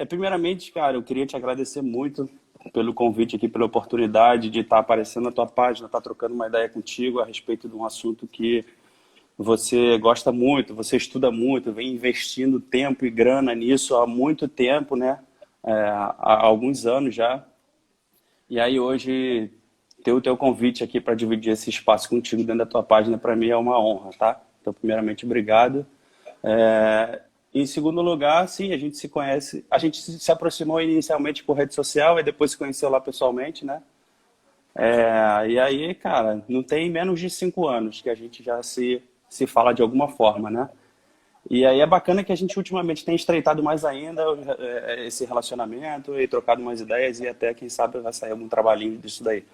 Primeiramente, cara, eu queria te agradecer muito pelo convite aqui, pela oportunidade de estar aparecendo na tua página, estar trocando uma ideia contigo a respeito de um assunto que você gosta muito, você estuda muito, vem investindo tempo e grana nisso há muito tempo, né? Há alguns anos já. E aí hoje ter o teu convite aqui para dividir esse espaço contigo dentro da tua página para mim é uma honra, tá? Então, primeiramente, obrigado. Em segundo lugar, sim, a gente se conhece, a gente se aproximou inicialmente por rede social e depois se conheceu lá pessoalmente, né? E aí, cara, não tem menos de 5 anos que a gente já se fala de alguma forma, né? E aí é bacana que a gente ultimamente tem estreitado mais ainda esse relacionamento e trocado mais ideias e até, quem sabe, vai sair algum trabalhinho disso daí.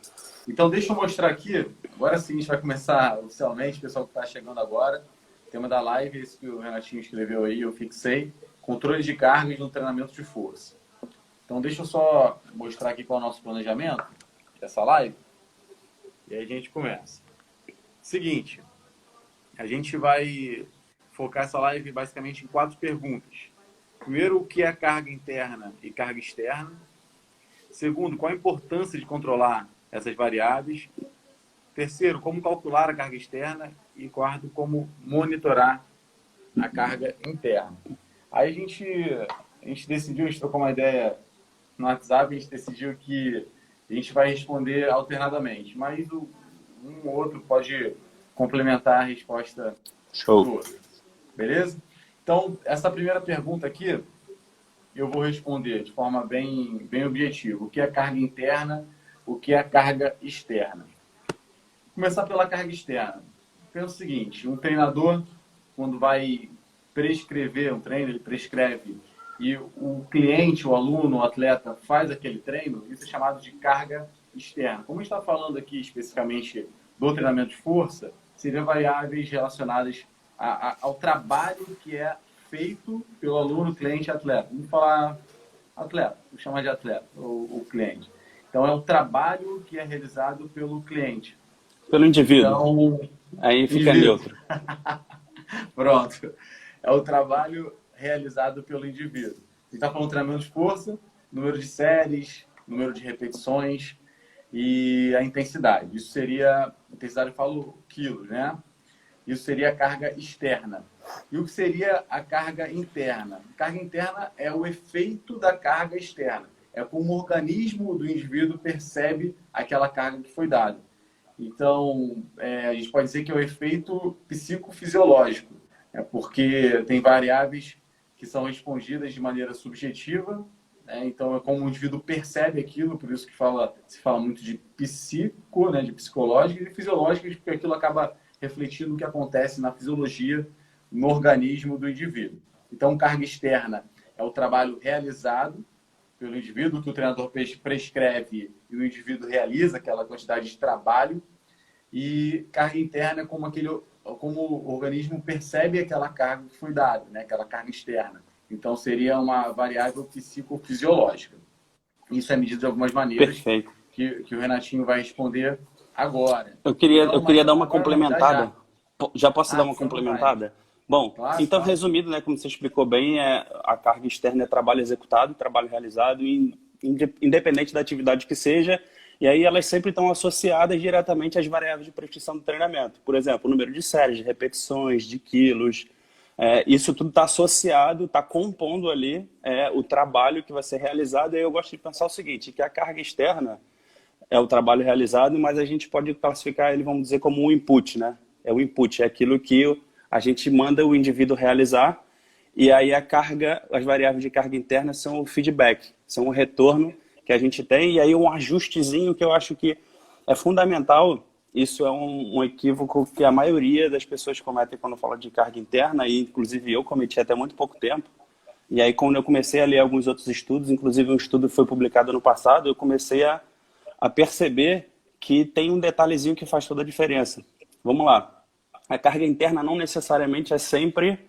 Então, deixa eu mostrar aqui. Agora sim, a gente vai começar oficialmente. O pessoal que está chegando agora. O tema da live, esse que o Renatinho escreveu aí, eu fixei. Controle de cargas no treinamento de força. Então, deixa eu só mostrar aqui qual é o nosso planejamento dessa live. E aí a gente começa. Seguinte, a gente vai focar essa live basicamente em 4 perguntas. Primeiro, o que é carga interna e carga externa? Segundo, qual a importância de controlar essas variáveis? Terceiro, como calcular a carga externa? E quarto, como monitorar a carga interna. Aí a gente decidiu, a gente trocou uma ideia no WhatsApp, a gente decidiu que a gente vai responder alternadamente, mas um ou outro pode complementar a resposta do Show. outro. Beleza? Então, essa primeira pergunta aqui, eu vou responder de forma bem objetiva. O que é carga interna? O que é carga externa? Vou começar pela carga externa. Pensa o seguinte, um treinador, quando vai prescrever um treino, ele prescreve, e o cliente, o aluno, o atleta faz aquele treino, isso é chamado de carga externa. Como a gente está falando aqui especificamente do treinamento de força, seriam variáveis relacionadas ao trabalho que é feito pelo aluno, cliente e atleta. Vamos falar atleta, vou chamar de atleta, o cliente. Então, é o trabalho que é realizado pelo cliente. Pelo indivíduo. Então, Aí fica indivíduo. neutro. Pronto. É o trabalho realizado pelo indivíduo. A gente está falando de treinamento de força, número de séries, número de repetições e a intensidade. Isso seria, intensidade eu falo quilos, né? Isso seria a carga externa. E o que seria a carga interna? A carga interna é o efeito da carga externa. É como o organismo do indivíduo percebe aquela carga que foi dada. Então, a gente pode dizer que é o efeito psicofisiológico, porque tem variáveis que são respondidas de maneira subjetiva, né? Então, é como o indivíduo percebe aquilo, por isso que se fala muito de psico, né? De psicológico, e de fisiológico, porque aquilo acaba refletindo o que acontece na fisiologia, no organismo do indivíduo. Então, carga externa é o trabalho realizado pelo indivíduo, que o treinador prescreve e o indivíduo realiza aquela quantidade de trabalho. E carga interna é como o organismo percebe aquela carga que foi dada, né? Aquela carga externa. Então, seria uma variável psicofisiológica. Isso é medido de algumas maneiras Perfeito. que o Renatinho vai responder agora. Eu Então, queria mas dar uma agora não, já complementada. já. Já posso dar Ah, uma fica à vontade. complementada? Bom, Claro, então, claro. resumido, né, como você explicou bem, a carga externa é trabalho executado, trabalho realizado, independente da atividade que seja, e aí elas sempre estão associadas diretamente às variáveis de prescrição do treinamento. Por exemplo, o número de séries, de repetições, de quilos, isso tudo está associado, está compondo ali o trabalho que vai ser realizado, e aí eu gosto de pensar o seguinte, que a carga externa é o trabalho realizado, mas a gente pode classificar ele, vamos dizer, como um input, né? É o input, é aquilo que a gente manda o indivíduo realizar, e aí as variáveis de carga interna são o feedback, são o retorno que a gente tem, e aí um ajustezinho que eu acho que é fundamental. Isso é um equívoco que a maioria das pessoas cometem quando fala de carga interna, e inclusive eu cometi até muito pouco tempo. E aí, quando eu comecei a ler alguns outros estudos, inclusive um estudo foi publicado no passado, eu comecei a perceber que tem um detalhezinho que faz toda a diferença. Vamos lá. A carga interna não necessariamente é sempre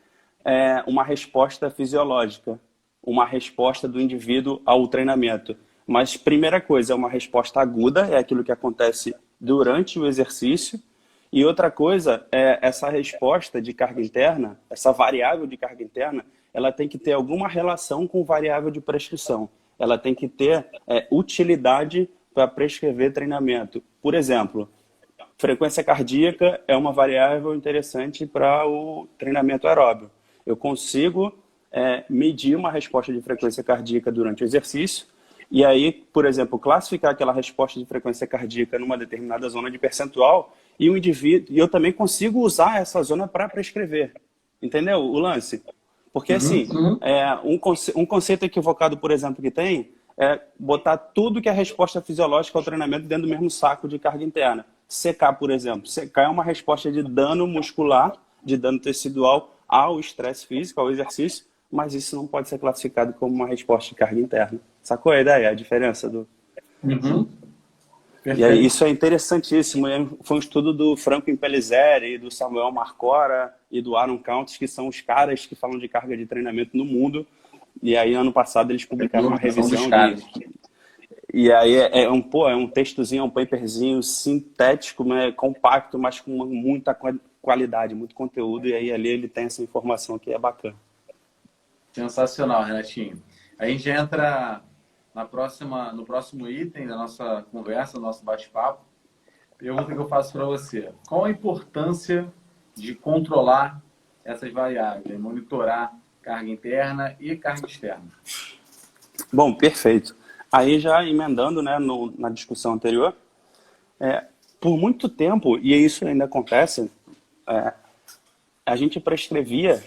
uma resposta fisiológica, uma resposta do indivíduo ao treinamento. Mas, primeira coisa, é uma resposta aguda, é aquilo que acontece durante o exercício. E outra coisa é essa resposta de carga interna, essa variável de carga interna, ela tem que ter alguma relação com variável de prescrição. Ela tem que ter utilidade para prescrever treinamento. Por exemplo, frequência cardíaca é uma variável interessante para o treinamento aeróbio. Eu consigo medir uma resposta de frequência cardíaca durante o exercício e aí, por exemplo, classificar aquela resposta de frequência cardíaca numa determinada zona de percentual e o indivíduo, e eu também consigo usar essa zona para prescrever. Entendeu o lance? Porque assim, um conceito equivocado, por exemplo, que tem é botar tudo que é resposta fisiológica ao treinamento dentro do mesmo saco de carga interna. CK, por exemplo. CK é uma resposta de dano muscular, de dano tecidual ao estresse físico, ao exercício, mas isso não pode ser classificado como uma resposta de carga interna. Sacou a ideia? A diferença do... E aí, isso é interessantíssimo. Foi um estudo do Franco Impellizzeri, do Samuel Marcora e do Aaron Counts, que são os caras que falam de carga de treinamento no mundo. E aí, ano passado, eles publicaram uma revisão e aí é um textozinho, um paperzinho sintético, né, compacto, mas com muita qualidade, muito conteúdo. E aí ali ele tem essa informação que é bacana. Sensacional, Renatinho. A gente entra no próximo item da nossa conversa, do nosso bate-papo. Pergunta que eu faço para você. Qual a importância de controlar essas variáveis, monitorar carga interna e carga externa? Bom, perfeito. Aí já emendando, né, na discussão anterior, por muito tempo, e isso ainda acontece, a gente prescrevia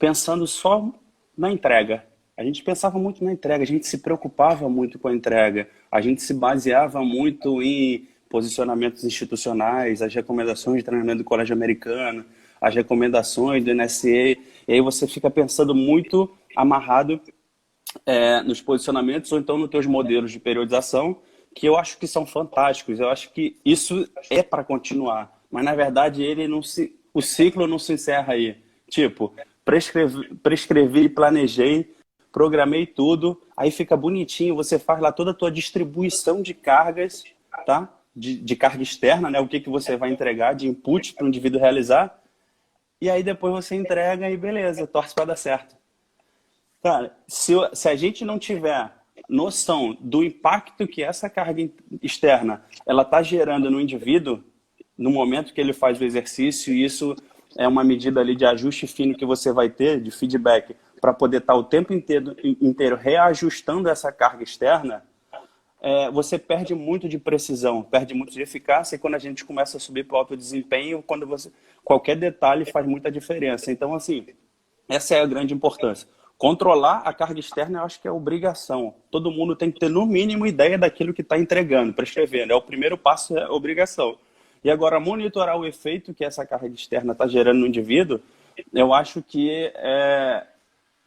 pensando só na entrega. A gente pensava muito na entrega, a gente se preocupava muito com a entrega, a gente se baseava muito em posicionamentos institucionais, as recomendações de treinamento do Colégio Americano, as recomendações do NSA, e aí você fica pensando muito amarrado nos posicionamentos ou então nos teus modelos de periodização, que eu acho que são fantásticos. Eu acho que isso é para continuar, mas na verdade o ciclo não se encerra aí. Tipo, prescrevi, planejei, programei tudo, aí fica bonitinho, você faz lá toda a tua distribuição de cargas, tá? De carga externa, né? O que você vai entregar de input para o indivíduo realizar, e aí depois você entrega e beleza, torce para dar certo. Cara, se a gente não tiver noção do impacto que essa carga externa ela está gerando no indivíduo, no momento que ele faz o exercício, e isso é uma medida ali de ajuste fino que você vai ter, de feedback, para poder estar o tempo inteiro reajustando essa carga externa, você perde muito de precisão, perde muito de eficácia, e quando a gente começa a subir para o alto desempenho, qualquer detalhe faz muita diferença. Então, assim, essa é a grande importância. Controlar a carga externa, eu acho que é obrigação. Todo mundo tem que ter, no mínimo, ideia daquilo que está entregando, prescrevendo. O primeiro passo é obrigação. E agora, monitorar o efeito que essa carga externa está gerando no indivíduo, eu acho que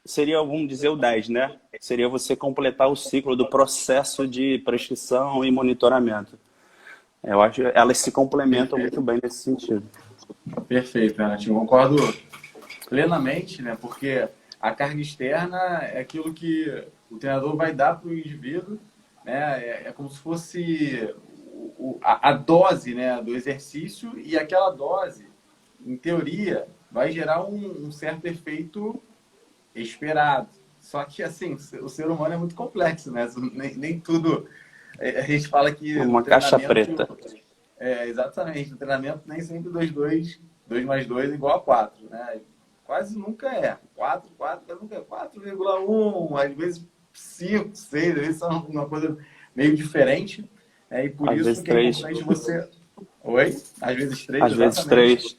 seria, vamos dizer, o 10, né? Seria você completar o ciclo do processo de prescrição e monitoramento. Eu acho que elas se complementam muito bem nesse sentido. Perfeito, Renatinho. Concordo plenamente, né? Porque a carga externa é aquilo que o treinador vai dar para o indivíduo, né? É como se fosse a dose, né, do exercício, e aquela dose, em teoria, vai gerar um certo efeito esperado. Só que, assim, o ser humano é muito complexo, né? Nem tudo... A gente fala que... Uma caixa preta. Exatamente. No treinamento, nem sempre 2 mais 2 é igual a 4, né? Quase nunca é. 4 nunca é 4,1, às vezes 5, 6, às vezes são uma coisa meio diferente. E por às isso que é importante você... Oi? Às vezes 3, às vezes 3.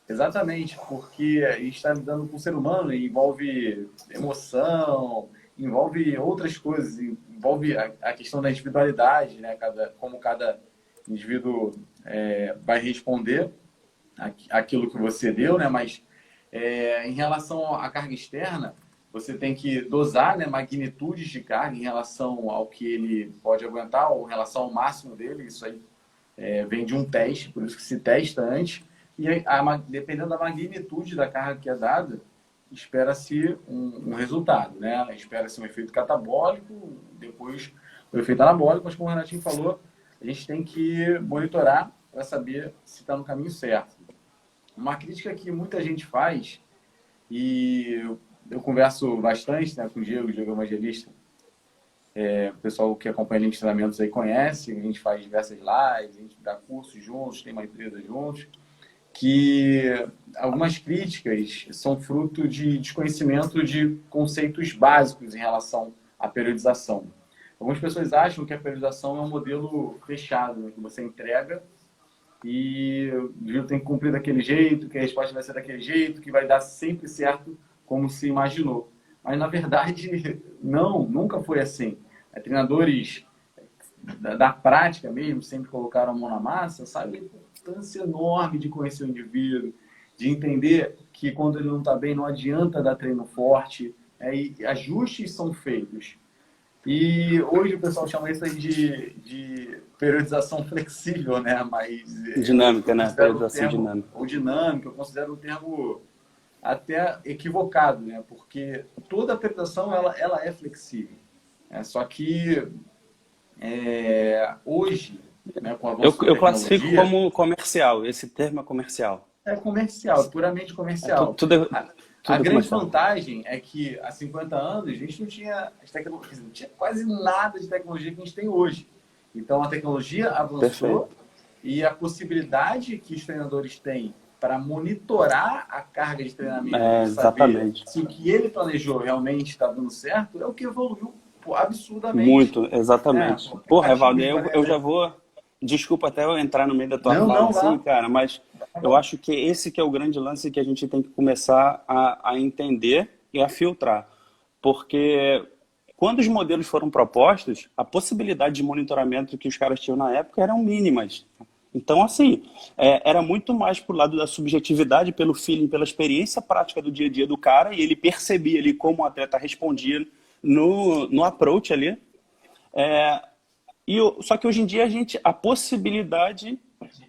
Exatamente, porque a gente está lidando com o ser humano e envolve emoção, envolve outras coisas, envolve a questão da individualidade, né? Como cada indivíduo vai responder aquilo que você deu, né? Mas em relação à carga externa, você tem que dosar, né, magnitudes de carga em relação ao que ele pode aguentar, ou em relação ao máximo dele. Isso aí vem de um teste, por isso que se testa antes. E dependendo da magnitude da carga que é dada, espera-se um resultado, né? Espera-se um efeito catabólico, depois o efeito anabólico, mas como o Renatinho falou, a gente tem que monitorar para saber se está no caminho certo. Uma crítica que muita gente faz, e eu converso bastante, né, com o Diego Evangelista. O pessoal que acompanha links de treinamentos aí conhece, a gente faz diversas lives, a gente dá cursos juntos, tem uma empresa juntos, que algumas críticas são fruto de desconhecimento de conceitos básicos em relação à periodização. Algumas pessoas acham que a periodização é um modelo fechado, né, que você entrega e o indivíduo tem que cumprir daquele jeito, que a resposta vai ser daquele jeito, que vai dar sempre certo como se imaginou. Mas, na verdade, não, nunca foi assim. Treinadores da prática mesmo, sempre colocaram a mão na massa, sabe a importância enorme de conhecer o indivíduo, de entender que quando ele não está bem, não adianta dar treino forte, e ajustes são feitos. E hoje o pessoal chama isso aí de periodização flexível, né? Mas dinâmica, né? Periodização dinâmica. Ou dinâmica, eu considero um termo até equivocado, né? Porque toda a periodização ela é flexível. Só que hoje, né, com a eu classifico como comercial. Esse termo é comercial. É comercial, puramente comercial. A grande vantagem é que há 50 anos a gente não tinha quase nada de tecnologia que a gente tem hoje. Então a tecnologia avançou. Perfeito. E a possibilidade que os treinadores têm para monitorar a carga de treinamento, exatamente. Saber se o que ele planejou realmente está dando certo, é o que evoluiu absurdamente. Muito, exatamente. Porra, Evaldo, eu já vou... Desculpa até eu entrar no meio da tua fala assim, cara, mas eu acho que esse que é o grande lance que a gente tem que começar a entender e a filtrar. Porque quando os modelos foram propostos, a possibilidade de monitoramento que os caras tinham na época eram mínimas. Então, assim, era muito mais pro lado da subjetividade, pelo feeling, pela experiência prática do dia a dia do cara, e ele percebia ali como o atleta respondia no approach ali. Só que hoje em dia a possibilidade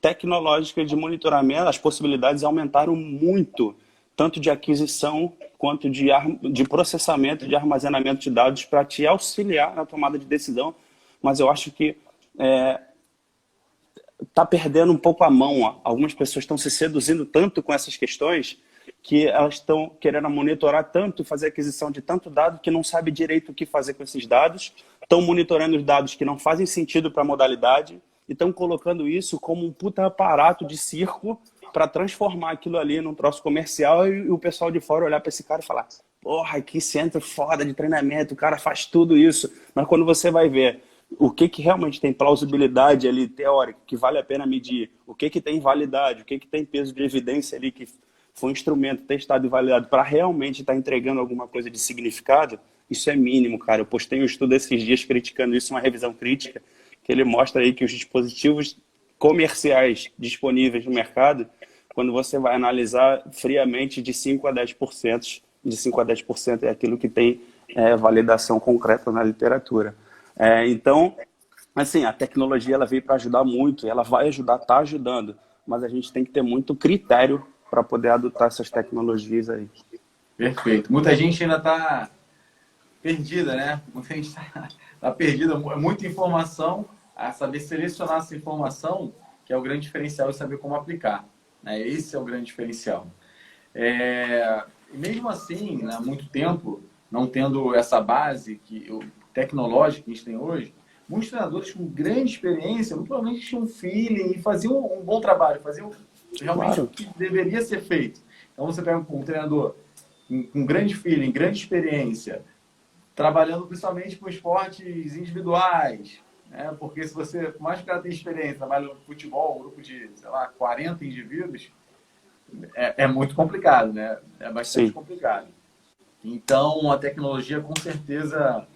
tecnológica de monitoramento, as possibilidades aumentaram muito, tanto de aquisição quanto de processamento, de armazenamento de dados para te auxiliar na tomada de decisão. Mas eu acho que está perdendo um pouco a mão. Algumas pessoas estão se seduzindo tanto com essas questões que elas estão querendo monitorar tanto, fazer aquisição de tanto dado que não sabe direito o que fazer com esses dados, estão monitorando os dados que não fazem sentido para a modalidade e estão colocando isso como um puta aparato de circo para transformar aquilo ali num troço comercial e o pessoal de fora olhar para esse cara e falar: porra, que centro foda de treinamento, o cara faz tudo isso. Mas quando você vai ver o que realmente tem plausibilidade ali teórica, que vale a pena medir, o que tem validade, o que tem peso de evidência ali, que foi um instrumento testado e validado para realmente estar entregando alguma coisa de significado, isso é mínimo, cara. Eu postei um estudo esses dias criticando isso, uma revisão crítica, que ele mostra aí que os dispositivos comerciais disponíveis no mercado, quando você vai analisar friamente, de 5 a 10%, de 5 a 10% é aquilo que tem validação concreta na literatura. Então, assim, a tecnologia ela veio para ajudar muito, ela vai ajudar, está ajudando, mas a gente tem que ter muito critério para poder adotar essas tecnologias aí. Perfeito. Muita gente ainda está perdida, né? Muita gente está perdida. É muita informação, a saber selecionar essa informação, que é o grande diferencial, e saber como aplicar. Né? Esse é o grande diferencial. E mesmo assim, há muito tempo, não tendo essa base tecnológica que a gente tem hoje, muitos treinadores com grande experiência, muito provavelmente tinham um feeling e faziam um bom trabalho, faziam realmente o que deveria ser feito. Então você pega um treinador com grande feeling, grande experiência, trabalhando principalmente com esportes individuais, né? Porque se você, por mais que o cara tenha experiência, trabalha no futebol, um grupo de, sei lá, 40 indivíduos, é muito complicado, né? É bastante complicado. Então a tecnologia com certeza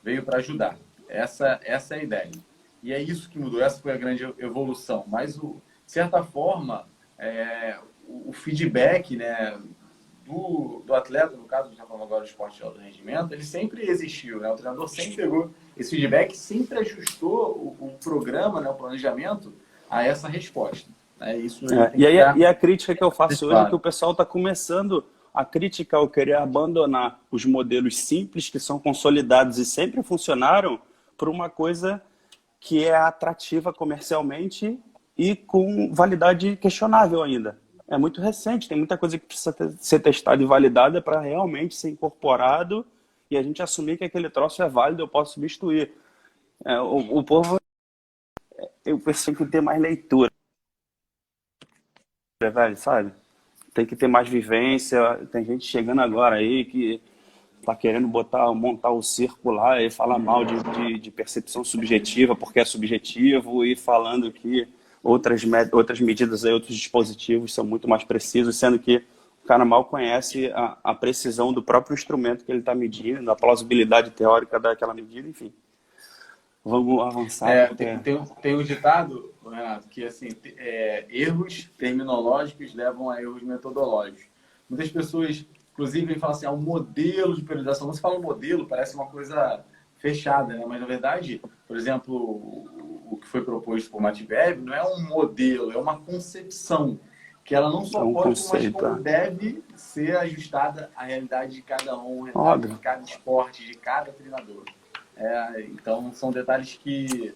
veio para ajudar. Essa é a ideia. E é isso que mudou, essa foi a grande evolução. Mas, de certa forma, o feedback, né, do atleta, no caso, a gente está falando agora do esporte de alto rendimento, ele sempre existiu, né? O treinador sempre pegou esse feedback, sempre ajustou o programa, né, o planejamento a essa resposta. Isso e a crítica que eu faço hoje é que o pessoal está começando a criticar ou querer abandonar os modelos simples que são consolidados e sempre funcionaram por uma coisa que é atrativa comercialmente e com validade questionável ainda. é muito recente, tem muita coisa que precisa ser testada e validada para realmente ser incorporado e a gente assumir que aquele troço é válido, eu posso substituir. O povo, eu preciso que ter mais leitura, velho, sabe? Tem que ter mais vivência. Tem gente chegando agora aí que tá querendo montar o circo lá e falar mal de percepção subjetiva porque é subjetivo e falando que outras medidas aí, outros dispositivos são muito mais precisos, sendo que o cara mal conhece a precisão do próprio instrumento que ele está medindo, a plausibilidade teórica daquela medida, enfim. Vamos avançar. Tem um ditado, Renato, que assim, erros terminológicos levam a erros metodológicos. Muitas pessoas, inclusive, falam assim, um modelo de periodização. Você fala modelo, parece uma coisa fechada, né? Mas, na verdade, por exemplo, o que foi proposto por Matveev não é um modelo, é uma concepção que ela não só pode, mas como deve ser ajustada à realidade de cada um, de cada esporte, de cada treinador. Então, são detalhes que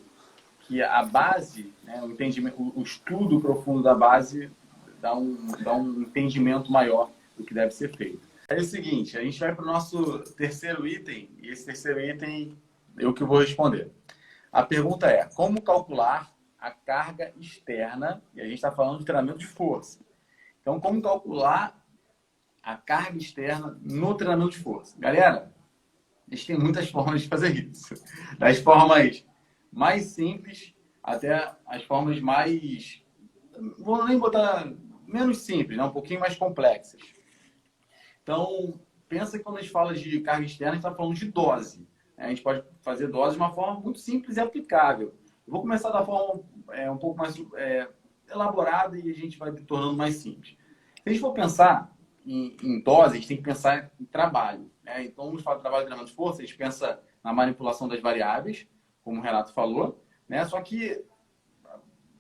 a base, né, o entendimento, o estudo profundo da base dá um entendimento maior do que deve ser feito. É o seguinte, a gente vai para o nosso terceiro item, e esse terceiro item eu que vou responder. A pergunta é, como calcular a carga externa, e a gente está falando de treinamento de força. Então, como calcular a carga externa no treinamento de força? Galera, a gente tem muitas formas de fazer isso. Das formas mais simples até as formas mais... Vou nem botar menos simples, né? Um pouquinho mais complexas. Então, pensa que quando a gente fala de carga externa, a gente está falando de dose. A gente pode fazer dose de uma forma muito simples e aplicável. Eu vou começar da forma um pouco mais elaborada e a gente vai tornando mais simples. Se a gente for pensar em dose, a gente tem que pensar em trabalho. Então, quando a gente fala de trabalho de treinamento de força, a gente pensa na manipulação das variáveis, como o Renato falou, né? Só que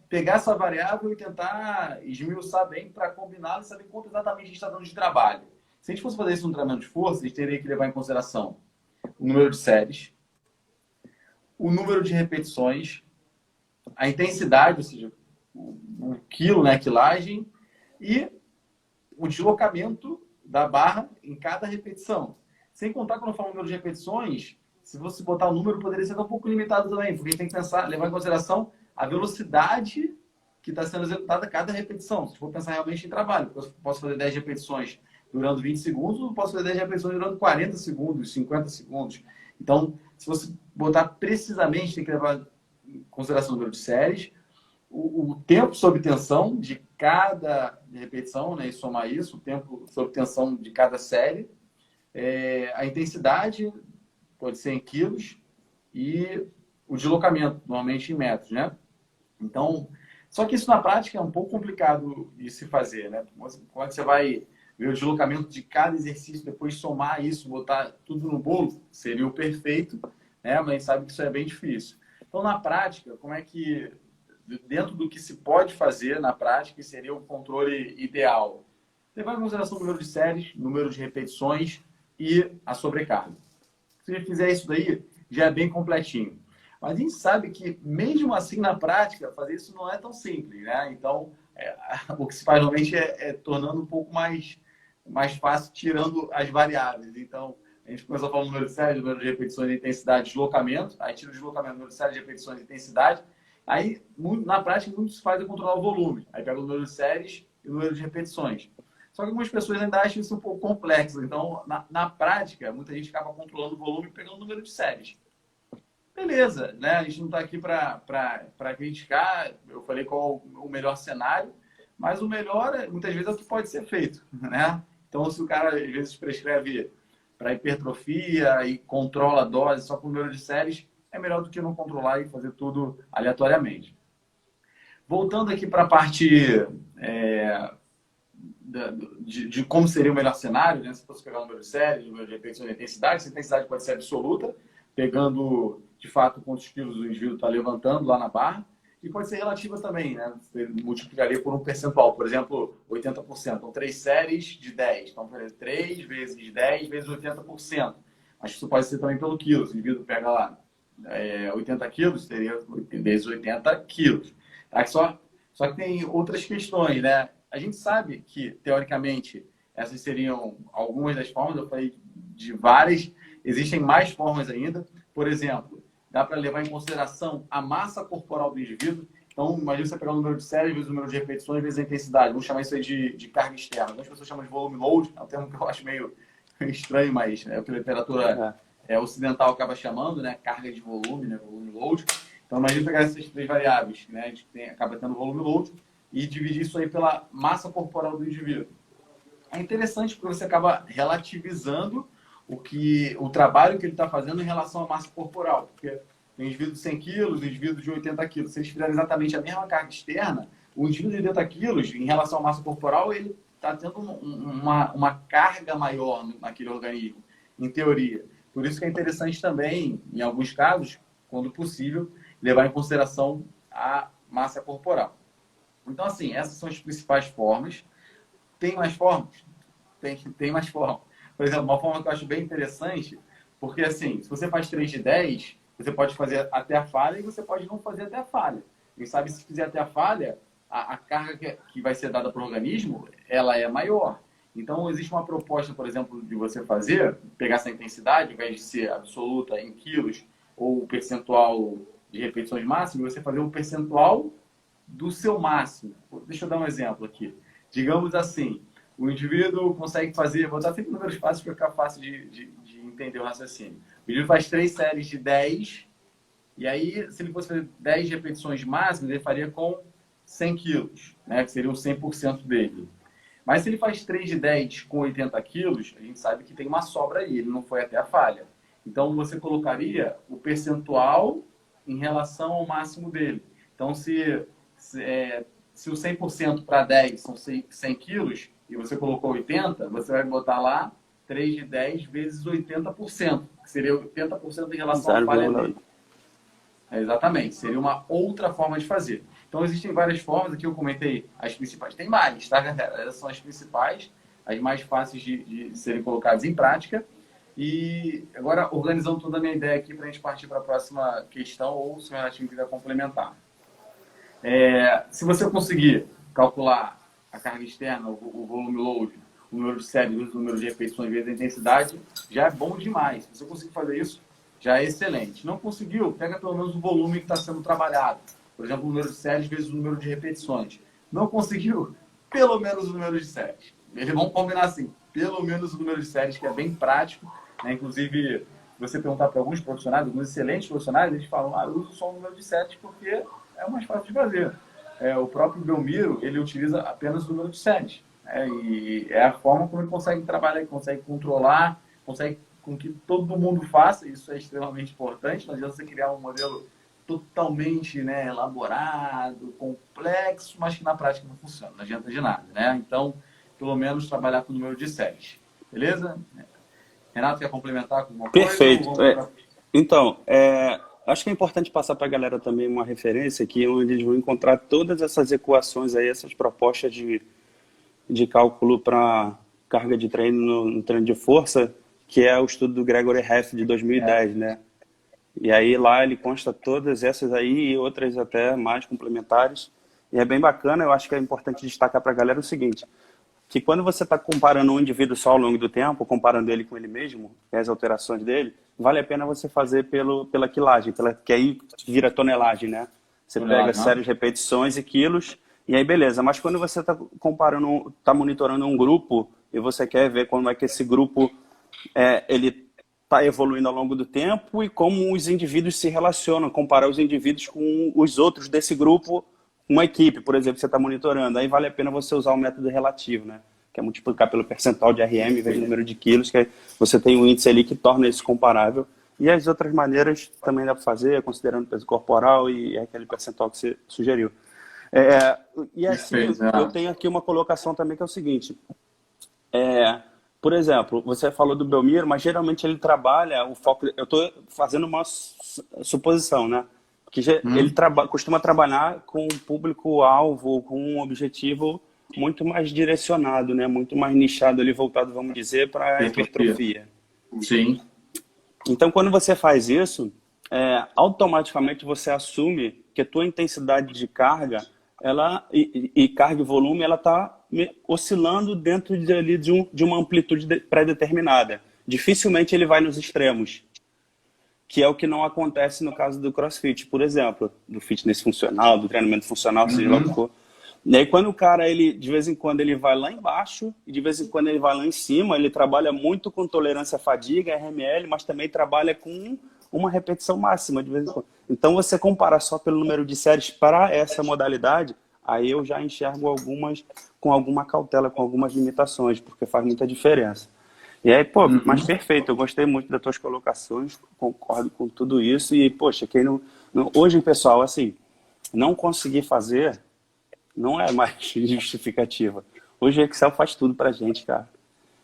pegar essa variável e tentar esmiuçar bem para combinar e saber quanto exatamente a gente está dando de trabalho. Se a gente fosse fazer isso no treinamento de força, a gente teria que levar em consideração o número de séries, o número de repetições, a intensidade, ou seja, o quilo, né, a quilagem, e o deslocamento da barra em cada repetição. Sem contar, quando eu falo número de repetições, se você botar o número, poderia ser um pouco limitado também, porque a gente tem que pensar, levar em consideração a velocidade que está sendo executada a cada repetição. Se for pensar realmente em trabalho, eu posso fazer 10 repetições durando 20 segundos, ou posso fazer 10 repetições durando 40 segundos, 50 segundos. Então, se você botar precisamente, tem que levar em consideração o número de séries, o tempo sob tensão de cada repetição, né, e somar isso, o tempo sob tensão de cada série, a intensidade, pode ser em quilos, e o deslocamento, normalmente em metros, né? Então, só que isso na prática é um pouco complicado de se fazer, né? Como é que você vai ver o deslocamento de cada exercício, depois somar isso, botar tudo no bolo? Seria o perfeito, né? Mas sabe que isso é bem difícil. Então, na prática, como é que, dentro do que se pode fazer na prática, seria o controle ideal? Levar em consideração o número de séries, número de repetições e a sobrecarga. Se você fizer isso daí, já é bem completinho. Mas a gente sabe que, mesmo assim, na prática, fazer isso não é tão simples, né? Então, o que se faz normalmente é tornando um pouco mais fácil, tirando as variáveis. Então, a gente começou a falar o número de séries, número de repetições, intensidade, deslocamento. Aí tira o deslocamento, número de séries, repetições, intensidade. Aí, na prática, muito se faz é controlar o volume. Aí pega o número de séries e o número de repetições. Só que algumas pessoas ainda acham isso um pouco complexo. Então, na prática, muita gente acaba controlando o volume e pegando o número de séries. Beleza, né? A gente não está aqui para criticar. Eu falei qual o melhor cenário, mas o melhor, muitas vezes, é o que pode ser feito, né? Então, se o cara, às vezes, prescreve para hipertrofia e controla a dose só com o número de séries, é melhor do que não controlar e fazer tudo aleatoriamente. Voltando aqui para a parte de como seria o melhor cenário, né? Se fosse pegar o número de séries, o número de repetições e intensidade, essa intensidade pode ser absoluta, pegando, de fato, quantos quilos o indivíduo está levantando lá na barra, e pode ser relativa também, né? Você multiplicaria por um percentual, por exemplo, 80%. Então, 3 séries de 10. Então, 3 vezes 10 vezes 80%. Mas isso pode ser também pelo quilo. Se o indivíduo pega lá 80 quilos, teria vezes 80 quilos. Tá? Só que tem outras questões, né? a gente sabe que, teoricamente, essas seriam algumas das formas, eu falei de várias, existem mais formas ainda. Por exemplo, dá para levar em consideração a massa corporal do indivíduo. Então, imagina você pegar o número de séries, vezes o número de repetições, vezes a intensidade. Vamos chamar isso aí de carga externa. Algumas pessoas chamam de volume load, é um termo que eu acho meio estranho, mas é o que a literatura ocidental acaba chamando, né? Carga de volume, né? Volume load. Então, imagina pegar essas três variáveis, né? A gente acaba tendo volume load e dividir isso aí pela massa corporal do indivíduo. É interessante porque você acaba relativizando o trabalho que ele está fazendo em relação à massa corporal. Porque o indivíduo de 100 quilos, o indivíduo de 80 quilos, se eles fizerem exatamente a mesma carga externa, o indivíduo de 80 quilos, em relação à massa corporal, ele está tendo uma carga maior naquele organismo, em teoria. Por isso que é interessante também, em alguns casos, quando possível, levar em consideração a massa corporal. Então, assim, essas são as principais formas. Tem mais formas? Tem mais formas. Por exemplo, uma forma que eu acho bem interessante, porque, assim, se você faz 3 de 10, você pode fazer até a falha e você pode não fazer até a falha. Quem sabe, se fizer até a falha, a carga que vai ser dada para o organismo, ela é maior. Então, existe uma proposta, por exemplo, de você pegar essa intensidade, ao invés de ser absoluta em quilos ou percentual de repetições máximas, você fazer um percentual do seu máximo. Deixa eu dar um exemplo aqui. Digamos assim, o indivíduo consegue fazer, vou dar sempre números fáceis para ficar fácil de entender o raciocínio. O indivíduo faz 3 séries de 10, e aí, se ele fosse fazer 10 repetições máximas, ele faria com 100 quilos, né? Que seria o 100% dele. Mas se ele faz 3 de 10 com 80 quilos, a gente sabe que tem uma sobra aí, ele não foi até a falha. Então, você colocaria o percentual em relação ao máximo dele. Então, se o 100% para 10 são 100 quilos, e você colocou 80, você vai botar lá 3 de 10 vezes 80%, que seria 80% em relação à falha dele. Exatamente, seria uma outra forma de fazer. Então, existem várias formas, aqui eu comentei as principais. Tem mais, tá, galera? Essas são as principais, as mais fáceis de serem colocadas em prática. E agora, organizando toda a minha ideia aqui para a gente partir para a próxima questão, ou se o Renatinho quiser complementar. Se você conseguir calcular a carga externa, o volume load, o número de séries, o número de repetições vezes a intensidade, já é bom demais. Se você conseguir fazer isso, já é excelente. Não conseguiu, pega pelo menos o volume que está sendo trabalhado. Por exemplo, o número de séries vezes o número de repetições. Não conseguiu, pelo menos o número de séries. Eles vão combinar assim, pelo menos o número de séries, que é bem prático, né? Inclusive, se você perguntar para alguns profissionais, alguns excelentes profissionais, eles falam, eu uso só o número de séries porque é o mais fácil de fazer. O próprio Belmiro, ele utiliza apenas o número de séries. E é a forma como ele consegue trabalhar, ele consegue controlar, consegue com que todo mundo faça, isso é extremamente importante. Não adianta você criar um modelo totalmente, né, elaborado, complexo, mas que na prática não funciona, não adianta de nada, né? Então, pelo menos trabalhar com o número de séries. Beleza? Renato, quer complementar com alguma coisa? Perfeito. Então, acho que é importante passar para a galera também uma referência aqui, onde eles vão encontrar todas essas equações aí, essas propostas de cálculo para carga de treino no treino de força, que é o estudo do Gregory Hess de 2010, né? E aí lá ele consta todas essas aí e outras até mais complementares. E é bem bacana, eu acho que é importante destacar para a galera o seguinte, que quando você está comparando um indivíduo só ao longo do tempo, comparando ele com ele mesmo, as alterações dele, vale a pena você fazer pela quilagem, que aí vira tonelagem, né? Você pega séries, repetições e quilos, e aí beleza. Mas quando você está comparando, está monitorando um grupo, e você quer ver como é que esse grupo ele está evoluindo ao longo do tempo e como os indivíduos se relacionam, comparar os indivíduos com os outros desse grupo, uma equipe, por exemplo, que você está monitorando. Aí vale a pena você usar o método relativo, né? Que é multiplicar pelo percentual de RM vezes o número de quilos, que aí você tem um índice ali que torna isso comparável. E as outras maneiras também dá para fazer, considerando peso corporal e aquele percentual que você sugeriu. E assim, eu tenho aqui uma colocação também que é o seguinte. Por exemplo, você falou do Belmiro, mas geralmente ele trabalha o foco... Eu estou fazendo uma suposição, né? Porque ele costuma trabalhar com um público-alvo, com um objetivo muito mais direcionado, né? Muito mais nichado ali, voltado, vamos dizer, para a hipertrofia. Sim. Então, quando você faz isso, automaticamente você assume que a tua intensidade de carga e carga e volume, ela está oscilando dentro ali de uma amplitude pré-determinada. Dificilmente ele vai nos extremos, que é o que não acontece no caso do CrossFit, por exemplo, do fitness funcional, do treinamento funcional, seja lá o que for. E aí quando o cara, de vez em quando ele vai lá embaixo, e de vez em quando ele vai lá em cima, ele trabalha muito com tolerância à fadiga, RML, mas também trabalha com uma repetição máxima de vez em quando. Então você compara só pelo número de séries para essa modalidade, aí eu já enxergo algumas com alguma cautela, com algumas limitações, porque faz muita diferença. E aí, pô, mas perfeito, eu gostei muito das tuas colocações, concordo com tudo isso e, poxa, hoje, pessoal, assim, não conseguir fazer não é mais justificativa. Hoje o Excel faz tudo pra gente, cara.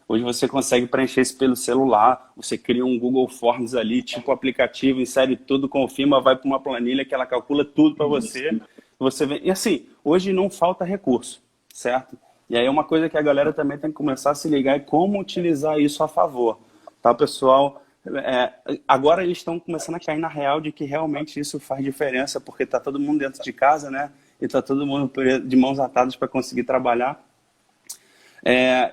Hoje você consegue preencher isso pelo celular, você cria um Google Forms ali, tipo aplicativo, insere tudo, confirma, vai para uma planilha que ela calcula tudo para você. Você vê. E assim, hoje não falta recurso, certo? E aí é uma coisa que a galera também tem que começar a se ligar é como utilizar isso a favor. Tá, pessoal? Agora eles estão começando a cair na real de que realmente isso faz diferença, porque tá todo mundo dentro de casa, né? E tá todo mundo de mãos atadas para conseguir trabalhar.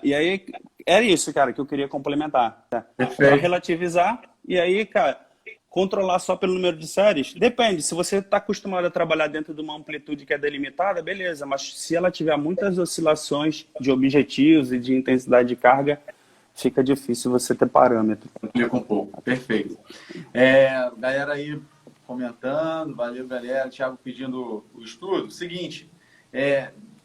E aí, era isso, cara, que eu queria complementar. Tá? Para relativizar, e aí, cara, controlar só pelo número de séries, depende. Se você está acostumado a trabalhar dentro de uma amplitude que é delimitada, beleza, mas se ela tiver muitas oscilações de objetivos e de intensidade de carga, fica difícil você ter parâmetro. Complica um pouco, perfeito. Galera aí comentando, valeu, galera. Thiago pedindo o estudo. Seguinte,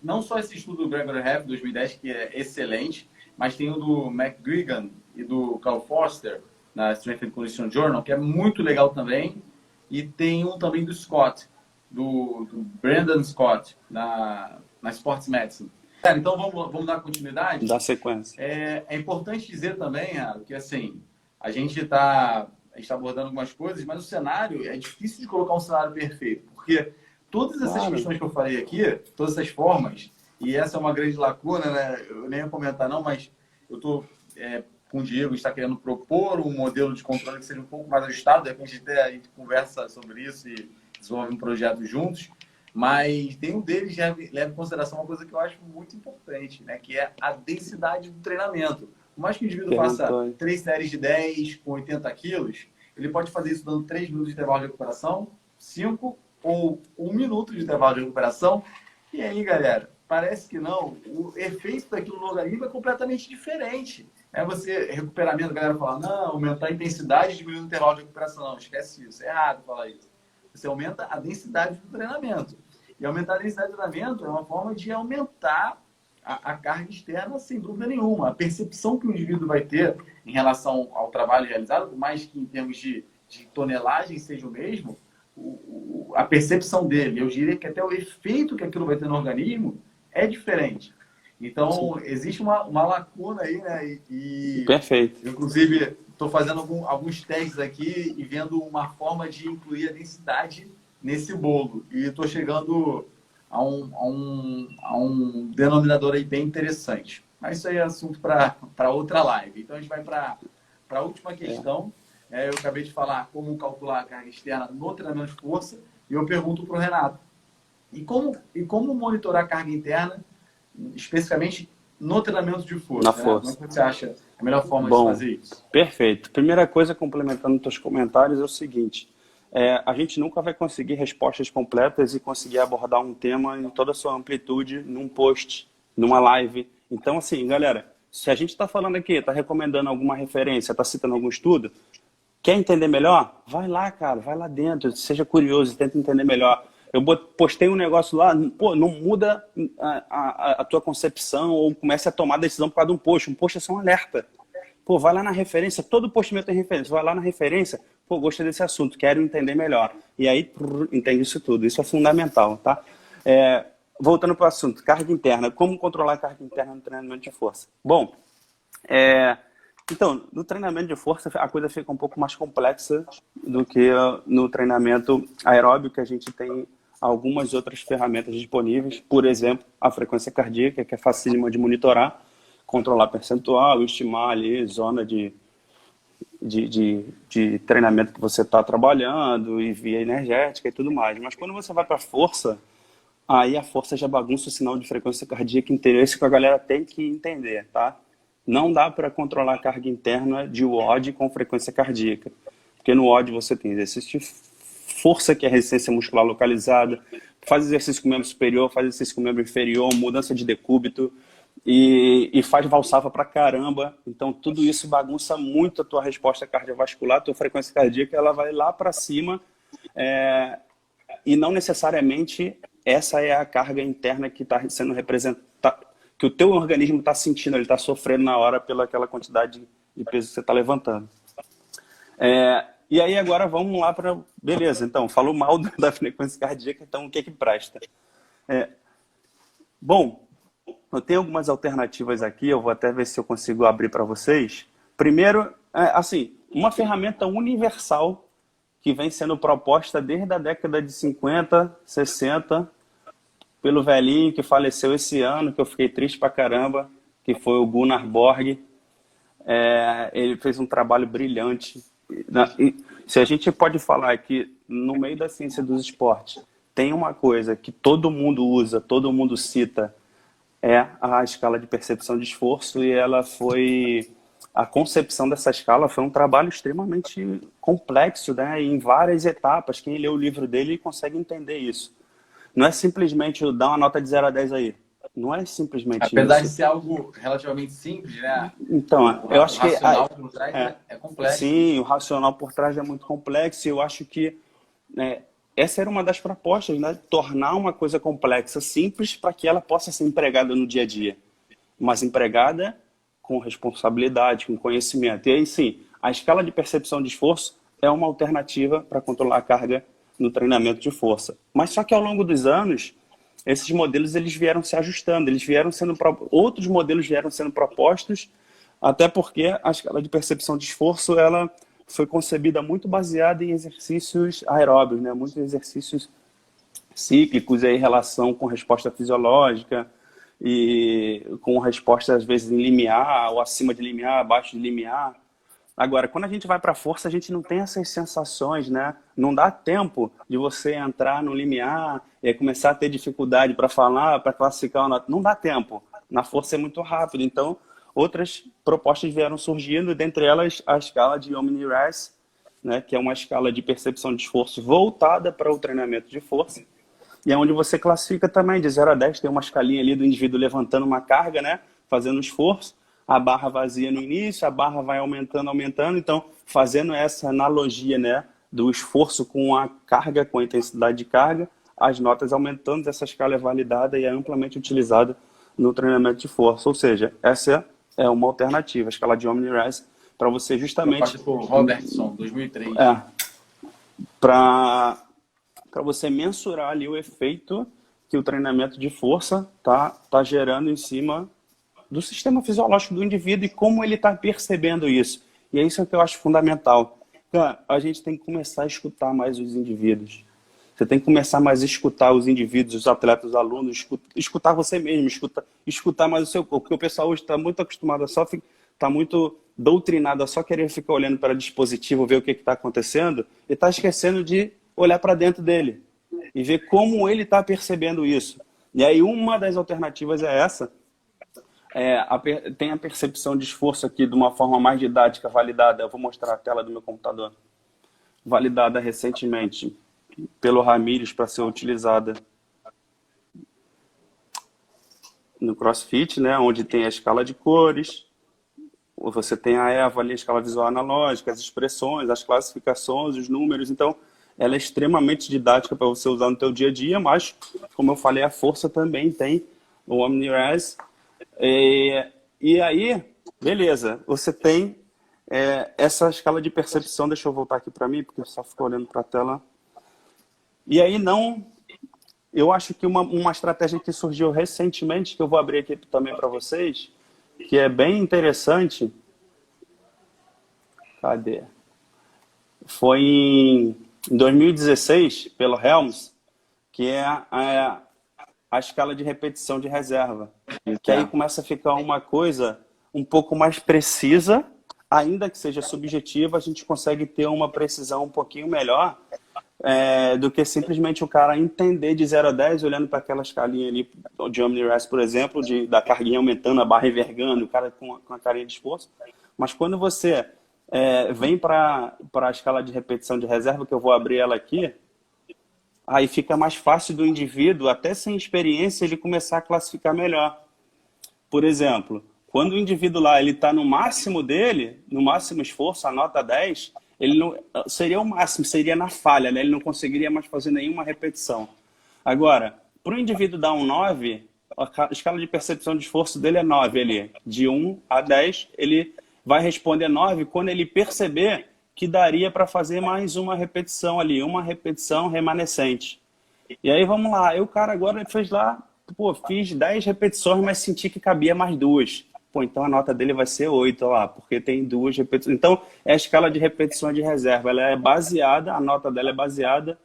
não só esse estudo do Gregory Heff, 2010, que é excelente, mas tem o do McGuigan e do Carl Foster, na Strength and Conditioning Journal, que é muito legal também. E tem um também do Scott, do Brandon Scott, na Sports Medicine. Então, vamos dar continuidade? Dar sequência. É importante dizer também, que assim, a gente está abordando algumas coisas, mas o cenário, é difícil de colocar um cenário perfeito, porque todas essas questões que eu falei aqui, todas essas formas, e essa é uma grande lacuna, né? Eu nem ia comentar não, mas eu estou com o Diego, está querendo propor um modelo de controle que seja um pouco mais ajustado, de repente até a gente conversa sobre isso e desenvolve um projeto juntos, mas tem um deles que leva em consideração uma coisa que eu acho muito importante, né? Que é a densidade do treinamento. Por mais que o indivíduo faça 3 séries de 10 com 80 quilos, ele pode fazer isso dando 3 minutos de intervalo de recuperação, 5 ou 1 minuto de intervalo de recuperação. E aí, galera, parece que não, o efeito daquilo no organismo é completamente diferente. Você, recuperamento, a galera fala, não, aumentar a intensidade e diminuir o intervalo de recuperação. Não, esquece isso, é errado falar isso. Você aumenta a densidade do treinamento. E aumentar a densidade do treinamento é uma forma de aumentar a carga externa, sem dúvida nenhuma. A percepção que o indivíduo vai ter em relação ao trabalho realizado, por mais que em termos de tonelagem seja o mesmo, a percepção dele, eu diria que até o efeito que aquilo vai ter no organismo é diferente. Então, existe uma lacuna aí, né? Perfeito. Inclusive, estou fazendo alguns testes aqui e vendo uma forma de incluir a densidade nesse bolo. E estou chegando a um denominador aí bem interessante. Mas isso aí é assunto para outra live. Então, a gente vai para a última questão. Eu acabei de falar como calcular a carga externa no treinamento de força. E eu pergunto para o Renato. E como monitorar a carga interna, especificamente no treinamento de força? Na força. Como é que você acha a melhor forma de fazer isso? Perfeito. Primeira coisa, complementando os teus comentários, é o seguinte. A gente nunca vai conseguir respostas completas e conseguir abordar um tema em toda a sua amplitude num post, numa live. Então, assim, galera, se a gente está falando aqui, está recomendando alguma referência, está citando algum estudo, quer entender melhor? Vai lá, cara, vai lá dentro, seja curioso, tenta entender melhor. Eu postei um negócio lá, pô, não muda a tua concepção ou comece a tomar decisão por causa de um post. Um post é só um alerta. Pô, vai lá na referência, todo post meu tem referência, vai lá na referência, pô, gostei desse assunto, quero entender melhor. E aí, entende isso tudo, isso é fundamental, tá? Voltando para o assunto, carga interna, como controlar a carga interna no treinamento de força? Bom, então, no treinamento de força a coisa fica um pouco mais complexa do que no treinamento aeróbico, que a gente tem algumas outras ferramentas disponíveis, por exemplo, a frequência cardíaca, que é facílima de monitorar, controlar percentual, estimar ali zona de treinamento que você está trabalhando e via energética e tudo mais. Mas quando você vai para a força, aí a força já bagunça o sinal de frequência cardíaca inteira. Isso que a galera tem que entender, tá? Não dá para controlar a carga interna de WOD com frequência cardíaca. Porque no WOD você tem exercício de força, que é a resistência muscular localizada, faz exercício com o membro superior, faz exercício com o membro inferior, mudança de decúbito e faz valsalva pra caramba. Então tudo isso bagunça muito a tua resposta cardiovascular, a tua frequência cardíaca, ela vai lá para cima e não necessariamente essa é a carga interna que está sendo representada, que o teu organismo está sentindo, ele está sofrendo na hora pela aquela quantidade de peso que você está levantando. E aí agora vamos lá para... Beleza, então, falou mal da frequência cardíaca, então o que que presta? Bom, eu tenho algumas alternativas aqui, eu vou até ver se eu consigo abrir para vocês. Primeiro, assim, uma ferramenta universal que vem sendo proposta desde a década de 50, 60, pelo velhinho que faleceu esse ano, que eu fiquei triste pra caramba, que foi o Gunnar Borg. Ele fez um trabalho brilhante. Se a gente pode falar que no meio da ciência dos esportes tem uma coisa que todo mundo usa, todo mundo cita, é a escala de percepção de esforço, e a concepção dessa escala foi um trabalho extremamente complexo, né? Em várias etapas. Quem lê o livro dele consegue entender isso. Não é simplesmente dar uma nota de 0 a 10 aí. Não é simplesmente isso. Apesar de ser algo relativamente simples, né? Então, eu acho que... O racional por trás é complexo. Sim, o racional por trás é muito complexo, e eu acho que essa era uma das propostas, né? Tornar uma coisa complexa simples para que ela possa ser empregada no dia a dia. Mas empregada com responsabilidade, com conhecimento. E aí, sim, a escala de percepção de esforço é uma alternativa para controlar a carga no treinamento de força. Mas só que ao longo dos anos, esses modelos eles vieram se ajustando, outros modelos vieram sendo propostos, até porque a escala de percepção de esforço ela foi concebida muito baseada em exercícios aeróbicos, né? Muitos exercícios cíclicos em relação com resposta fisiológica e com resposta às vezes em limiar, ou acima de limiar, abaixo de limiar. Agora, quando a gente vai para a força, a gente não tem essas sensações, né? Não dá tempo de você entrar no limiar e começar a ter dificuldade para falar, para classificar. Não dá tempo. Na força é muito rápido. Então, outras propostas vieram surgindo, dentre elas a escala de Omni-RAS, né? Que é uma escala de percepção de esforço voltada para o treinamento de força. E é onde você classifica também de 0 a 10. Tem uma escalinha ali do indivíduo levantando uma carga, né? Fazendo esforço. A barra vazia no início, a barra vai aumentando. Então, fazendo essa analogia, né, do esforço com a carga, com a intensidade de carga, as notas aumentando, essa escala é validada e é amplamente utilizada no treinamento de força. Ou seja, essa é uma alternativa, a escala de Omni-RAS, para você justamente... Por Robertson, 2003. Para você mensurar ali o efeito que o treinamento de força tá gerando em cima do sistema fisiológico do indivíduo e como ele está percebendo isso. E é isso que eu acho fundamental. Cara, a gente tem que começar a escutar mais os indivíduos. Você tem que começar mais a escutar os indivíduos, os atletas, os alunos, escutar você mesmo, escutar mais o seu corpo. Porque o pessoal hoje está muito acostumado está muito doutrinado a só querer ficar olhando para o dispositivo, ver o que está acontecendo, e está esquecendo de olhar para dentro dele e ver como ele está percebendo isso. E aí uma das alternativas é essa. Tem a percepção de esforço aqui de uma forma mais didática, validada. Eu vou mostrar a tela do meu computador. Validada recentemente pelo Ramírez para ser utilizada no CrossFit, né? Onde tem a escala de cores. Você tem a EVA ali, a escala visual analógica, as expressões, as classificações, os números. Então, ela é extremamente didática para você usar no seu dia a dia, mas, como eu falei, a força também tem o Omni-RAS. E aí, beleza, você tem essa escala de percepção. Deixa eu voltar aqui para mim, porque eu só fico olhando para a tela. E aí eu acho que uma estratégia que surgiu recentemente, que eu vou abrir aqui também para vocês, que é bem interessante. Cadê? Foi em 2016, pelo Helms, que é a escala de repetição de reserva. Que aí começa a ficar uma coisa um pouco mais precisa, ainda que seja subjetiva, a gente consegue ter uma precisão um pouquinho melhor, do que simplesmente o cara entender de 0 a 10, olhando para aquela escalinha ali de OmniRest, por exemplo, da carguinha aumentando, a barra envergando, o cara com a carinha de esforço. Mas quando você vem para a escala de repetição de reserva, que eu vou abrir ela aqui, aí fica mais fácil do indivíduo, até sem experiência, ele começar a classificar melhor. Por exemplo, quando o indivíduo lá ele está no máximo dele, no máximo esforço, a nota 10, ele não seria o máximo, seria na falha, né? Ele não conseguiria mais fazer nenhuma repetição. Agora, para o indivíduo dar um 9, a escala de percepção de esforço dele é 9 ali. De 1 a 10, ele vai responder 9 quando ele perceber que daria para fazer mais uma repetição ali, uma repetição remanescente. E aí vamos lá, aí o cara agora fez lá, pô, fiz 10 repetições, mas senti que cabia mais 2. Pô, então a nota dele vai ser 8 lá, porque tem 2 repetições. Então, é a escala de repetições de reserva, ela é baseada, a nota dela é baseada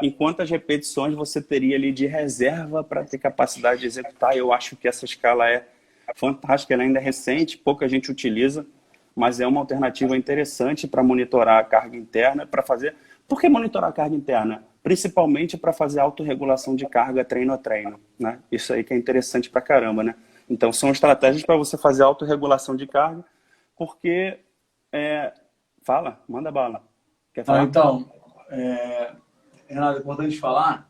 em quantas repetições você teria ali de reserva para ter capacidade de executar. Eu acho que essa escala é fantástica, ela ainda é recente, pouca gente utiliza, mas é uma alternativa interessante para monitorar a carga interna, para fazer... Por que monitorar a carga interna? Principalmente para fazer autorregulação de carga treino a treino, né? Isso aí que é interessante pra caramba, né? Então, são estratégias para você fazer autorregulação de carga, porque... Fala, manda bala. Quer falar? Então, Renato, é importante falar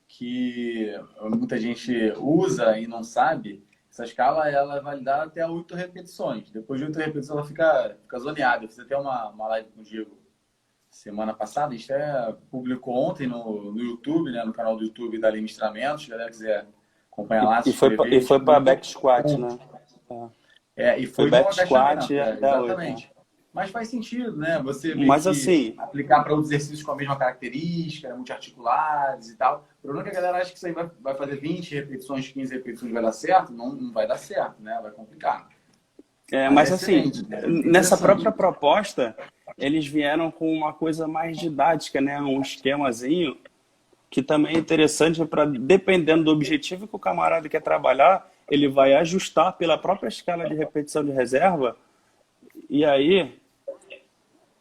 que muita gente usa e não sabe. Essa escala ela é validada até 8 repetições. Depois de 8 repetições, ela fica zoneada. Eu fiz até uma live com o Diego semana passada. A gente até publicou ontem no YouTube, né, no canal do YouTube da Lima Instramentos. Se a galera quiser acompanhar lá, e foi para back squat, né? E foi back squat, exatamente. Mas faz sentido, né? Você assim, aplicar para outros exercícios com a mesma característica, multiarticulares e tal. O problema é que a galera acha que isso aí vai fazer 20 repetições, 15 repetições, vai dar certo. Não vai dar certo, né? Vai complicar. Mas assim, nessa própria proposta, eles vieram com uma coisa mais didática, né? Um esquemazinho que também é interessante para, dependendo do objetivo que o camarada quer trabalhar, ele vai ajustar pela própria escala de repetição de reserva. E aí,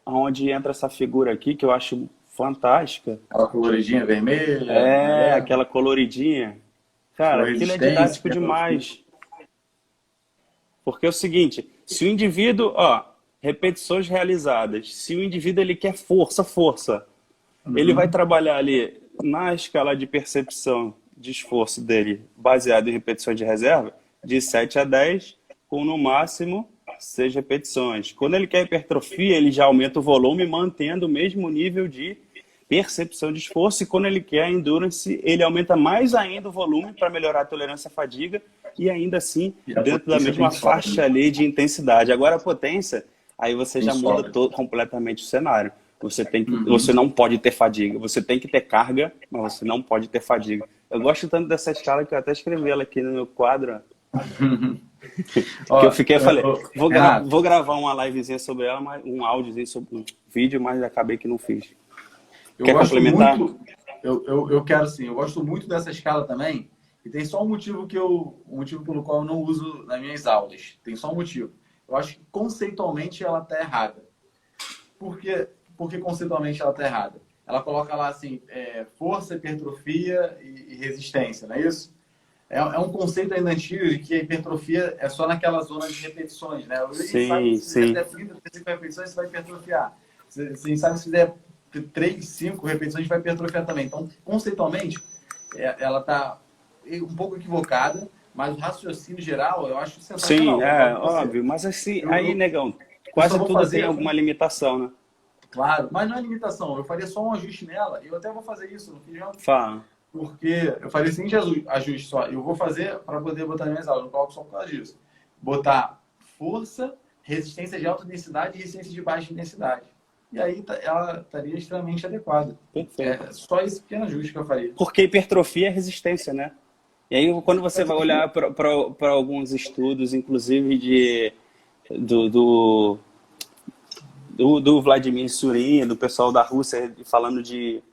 onde entra essa figura aqui, que eu acho fantástica. Aquela coloridinha vermelha. Aquela coloridinha. Cara, aquilo é didático demais. Porque é o seguinte, se o indivíduo, repetições realizadas, se o indivíduo ele quer força, ele vai trabalhar ali na escala de percepção de esforço dele, baseado em repetições de reserva, de 7 a 10, com no máximo 6 repetições. Quando ele quer hipertrofia, ele já aumenta o volume, mantendo o mesmo nível de percepção de esforço. E quando ele quer endurance, ele aumenta mais ainda o volume para melhorar a tolerância à fadiga e ainda assim dentro da mesma faixa ali de intensidade. Agora a potência, aí você já muda completamente o cenário. Você não pode ter fadiga. Você tem que ter carga, mas você não pode ter fadiga. Eu gosto tanto dessa escala que eu até escrevi ela aqui no meu quadro. Que eu falei, vou gravar uma livezinha sobre ela, um áudiozinho sobre um vídeo, mas acabei que não fiz. Quer complementar? Eu quero sim, eu gosto muito dessa escala também, e tem só um motivo pelo qual eu não uso nas minhas aulas. Tem só um motivo. Eu acho que conceitualmente ela está errada. Por que conceitualmente ela está errada? Ela coloca lá assim, força, hipertrofia e resistência, não é isso? É um conceito ainda antigo de que a hipertrofia é só naquela zona de repetições, né? Sim. Se fizer 30, 35 repetições, você vai hipertrofiar. Você sabe que se fizer 3, 5 repetições, vai hipertrofiar também. Então, conceitualmente, ela está um pouco equivocada, mas o raciocínio geral eu acho sensacional. Sim, óbvio. Mas assim, negão, quase tudo tem alguma limitação, né? Claro, mas não é limitação. Eu faria só um ajuste nela. Eu até vou fazer isso no final. Fala. Porque eu faria o seguinte ajuste só. Eu vou fazer para poder botar nas minhas aulas. Eu não coloco só por causa disso. Botar força, resistência de alta densidade e resistência de baixa intensidade. E aí ela estaria extremamente adequada. Perfeito. É só esse pequeno ajuste que eu faria. Porque hipertrofia é resistência, né? E aí quando você vai olhar para alguns estudos, inclusive do Vladimir Surin, do pessoal da Rússia, falando de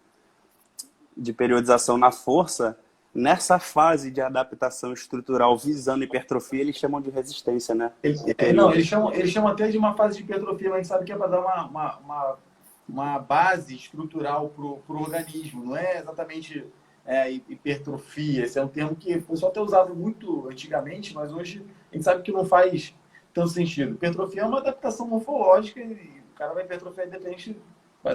periodização na força, nessa fase de adaptação estrutural visando hipertrofia, eles chamam de resistência, né? Eles chamam até de uma fase de hipertrofia, mas a gente sabe que é para dar uma uma base estrutural para o organismo. Não é exatamente hipertrofia. Esse é um termo que foi só ter usado muito antigamente, mas hoje a gente sabe que não faz tanto sentido. Hipertrofia é uma adaptação morfológica e o cara vai hipertrofiar independente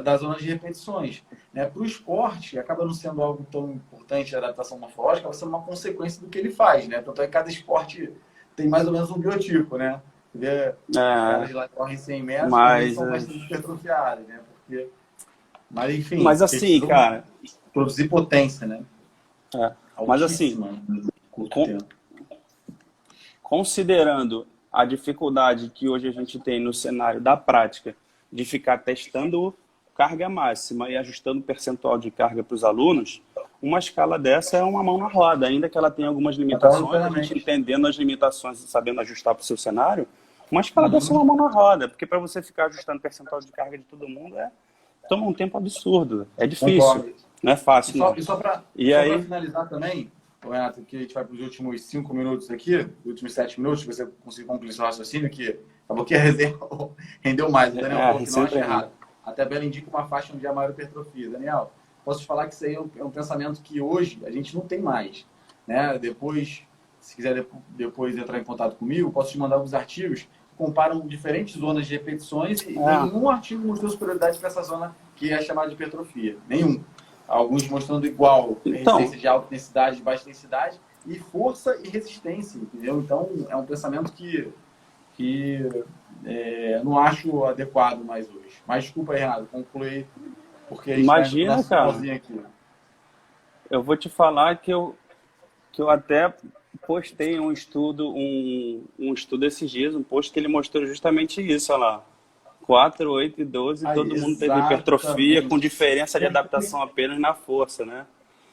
das zonas de repetições. Né? Para o esporte, acaba não sendo algo tão importante a adaptação morfológica, vai ser uma consequência do que ele faz. Né? Tanto é que cada esporte tem mais ou menos um biotipo, né? Os caras de lá que correm 100 metros também são bastante hipertrofiados, né? Porque... Mas, enfim, mas assim, cara, produzir potência, né? Mas assim, considerando a dificuldade que hoje a gente tem no cenário da prática de ficar testando carga máxima e ajustando o percentual de carga para os alunos, uma escala dessa é uma mão na roda, ainda que ela tenha algumas limitações, a gente entendendo as limitações e sabendo ajustar para o seu cenário, uma escala dessa é uma mão na roda, porque para você ficar ajustando o percentual de carga de todo mundo toma um tempo absurdo, é difícil, não é fácil. E só para finalizar também, Renato, que a gente vai para os últimos 5 minutos aqui, os últimos 7 minutos, você conseguir concluir seu raciocínio, que acabou que a reserva rendeu mais, o Daniel falou que não acha errado. A tabela indica uma faixa onde há maior hipertrofia. Daniel, posso te falar que isso aí é um pensamento que hoje a gente não tem mais. Né? Depois, se quiser depois entrar em contato comigo, posso te mandar alguns artigos que comparam diferentes zonas de repetições e nenhum artigo mostrou superioridade para essa zona que é chamada de hipertrofia. Nenhum. Alguns mostrando igual resistência de alta intensidade, de baixa intensidade, e força e resistência, entendeu? Então, é um pensamento que não acho adequado mais hoje. Mas desculpa aí, Renato, concluir, porque a gente imagina, cara, aqui. Eu vou te falar que eu até postei um estudo esses dias, um post que ele mostrou justamente isso, olha lá. 4, 8 e 12, todo mundo teve hipertrofia com diferença de adaptação apenas na força, né?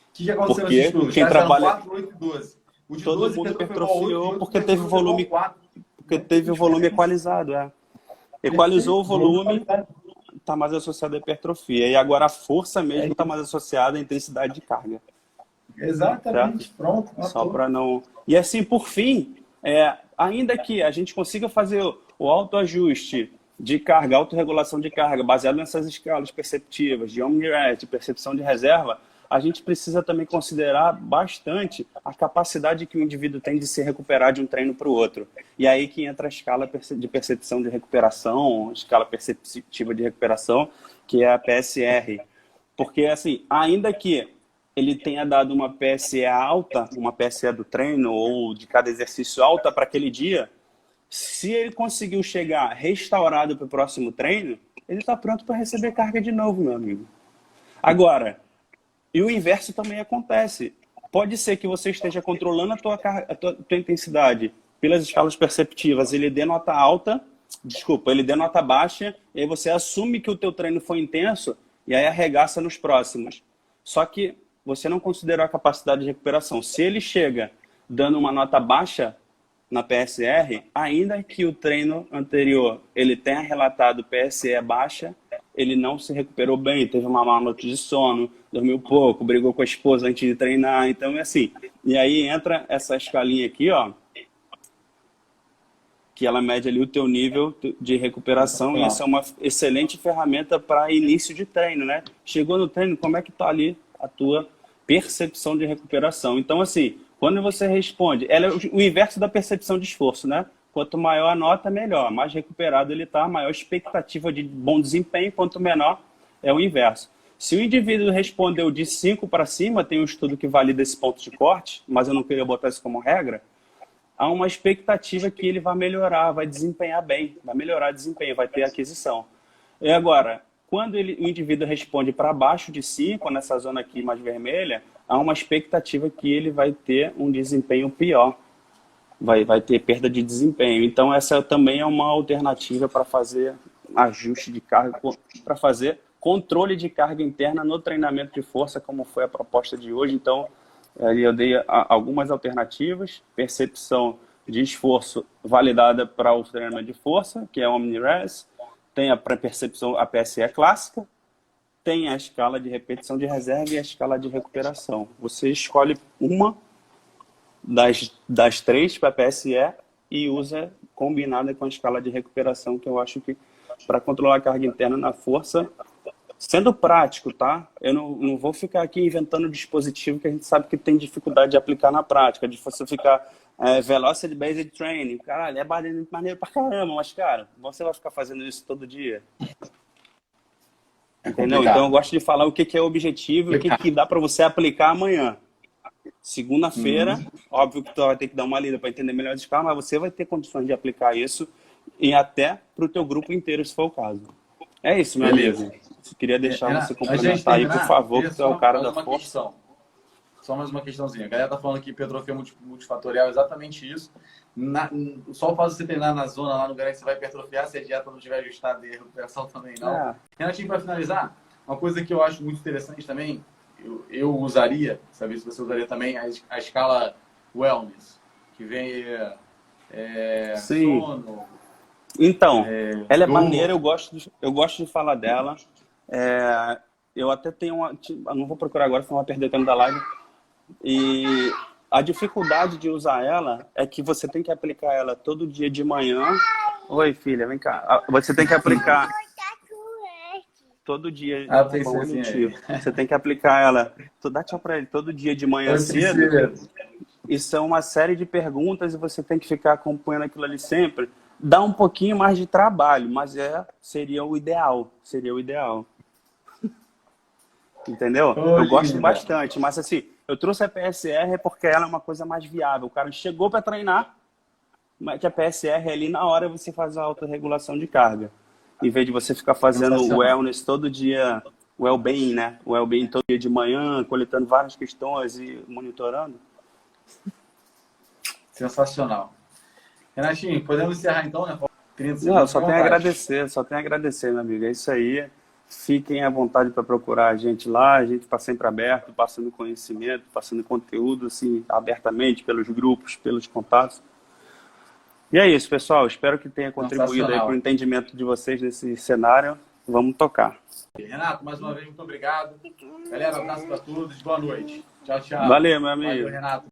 O que aconteceu nesse estudo? Quem trabalha... 4, 8 e 12. O de todo 12 mundo hipertrofiou porque teve o volume equalizado. Equalizou o volume, está mais associado à hipertrofia. E agora a força mesmo está mais associada à intensidade de carga. Exatamente, certo? Pronto. Só para não... E assim, por fim, ainda que a gente consiga fazer o autoajuste de carga, autorregulação de carga, baseado nessas escalas perceptivas, de omni-res, de percepção de reserva, a gente precisa também considerar bastante a capacidade que o indivíduo tem de se recuperar de um treino para o outro. E aí que entra a escala de percepção de recuperação, a escala perceptiva de recuperação, que é a PSR. Porque, assim, ainda que ele tenha dado uma PSE alta, uma PSE do treino ou de cada exercício alta para aquele dia, se ele conseguiu chegar restaurado para o próximo treino, ele está pronto para receber carga de novo, meu amigo. Agora, e o inverso também acontece. Pode ser que você esteja controlando a tua intensidade pelas escalas perceptivas, ele dê nota alta, ele dê nota baixa, e aí você assume que o teu treino foi intenso, e aí arregaça nos próximos. Só que você não considerou a capacidade de recuperação. Se ele chega dando uma nota baixa na PSR, ainda que o treino anterior ele tenha relatado PSE baixa, ele não se recuperou bem, teve uma má noite de sono, dormiu pouco, brigou com a esposa antes de treinar, então é assim. E aí entra essa escalinha aqui, ó, que ela mede ali o teu nível de recuperação, e isso é uma excelente ferramenta para início de treino, né? Chegou no treino, como é que tá ali a tua percepção de recuperação? Então, assim, quando você responde, ela é o inverso da percepção de esforço, né? Quanto maior a nota, melhor. Mais recuperado ele está, maior expectativa de bom desempenho, quanto menor é o inverso. Se o indivíduo respondeu de 5 para cima, tem um estudo que valida esse ponto de corte, mas eu não queria botar isso como regra, há uma expectativa que ele vai melhorar, vai desempenhar bem, vai melhorar o desempenho, vai ter aquisição. E agora, quando o indivíduo responde para baixo de 5, nessa zona aqui mais vermelha, há uma expectativa que ele vai ter um desempenho pior. Vai ter perda de desempenho. Então, essa também é uma alternativa para fazer ajuste de carga, para fazer controle de carga interna no treinamento de força, como foi a proposta de hoje. Então, eu dei algumas alternativas. Percepção de esforço validada para o treinamento de força, que é o omni-res. Tem a percepção, a PSE clássica. Tem a escala de repetição de reserva e a escala de recuperação. Você escolhe uma das três para a PSE e usa combinada com a escala de recuperação, que eu acho que para controlar a carga interna na força Sendo prático, tá? Eu não vou ficar aqui inventando dispositivo que a gente sabe que tem dificuldade de aplicar na prática, de você ficar velocity based training, caralho, é maneiro pra caramba, mas cara, você vai ficar fazendo isso todo dia? É Entendeu? Então eu complicado. gosto de falar o que que é objetivo e o que que dá para você aplicar amanhã. Segunda-feira, óbvio que tu vai ter que dar uma lida para entender melhor de escala, mas você vai ter condições de aplicar isso e até para o teu grupo inteiro, se for o caso. É isso, meu Beleza. amigo. Eu queria deixar você Antes de a gente complementar aí, por terminar, favor, queria que tu é o só cara mais da uma força. questão. Só mais uma questãozinha. A galera tá falando que hipertrofia multifatorial é exatamente isso. Só o fato de você treinar na zona lá no lugar que você vai hipertrofiar, se a dieta não tiver ajustada e a recuperação também não. É. Renatinho, para finalizar, uma coisa que eu acho muito interessante também, eu usaria, saber se você usaria também, a escala Wellness, que vem Sim. sono. Então, ela é dor. maneira, eu gosto de falar dela. Eu até tenho uma. Não vou procurar agora, senão vai perder o tempo da live. E a dificuldade de usar ela é que você tem que aplicar ela todo dia de manhã. Oi, filha, vem cá. Você tem que aplicar todo dia. Tem Bom, sim, você tem que aplicar ela. Dá tchau pra ele todo dia de manhã cedo. E são uma série de perguntas e você tem que ficar acompanhando aquilo ali sempre. Dá um pouquinho mais de trabalho, mas seria o ideal. Seria o ideal. Entendeu? Eu gosto bastante, mas assim, eu trouxe a PSR porque ela é uma coisa mais viável. O cara chegou para treinar, mas que a PSR ali na hora você faz a autorregulação de carga. Em vez de você ficar fazendo o wellness todo dia, o well-being, né? O well-being todo dia de manhã, coletando várias questões e monitorando. Sensacional. Renatinho, podemos encerrar então, né? 30 Não, só tenho a agradecer, meu amigo. É isso aí. Fiquem à vontade para procurar a gente lá. A gente está sempre aberto, passando conhecimento, passando conteúdo assim, abertamente pelos grupos, pelos contatos. E é isso, pessoal. Espero que tenha contribuído aí para o entendimento de vocês nesse cenário. Vamos tocar. Renato, mais uma vez, muito obrigado. Galera, abraço para todos. Boa noite. Tchau, tchau. Valeu, meu amigo. Valeu, Renato.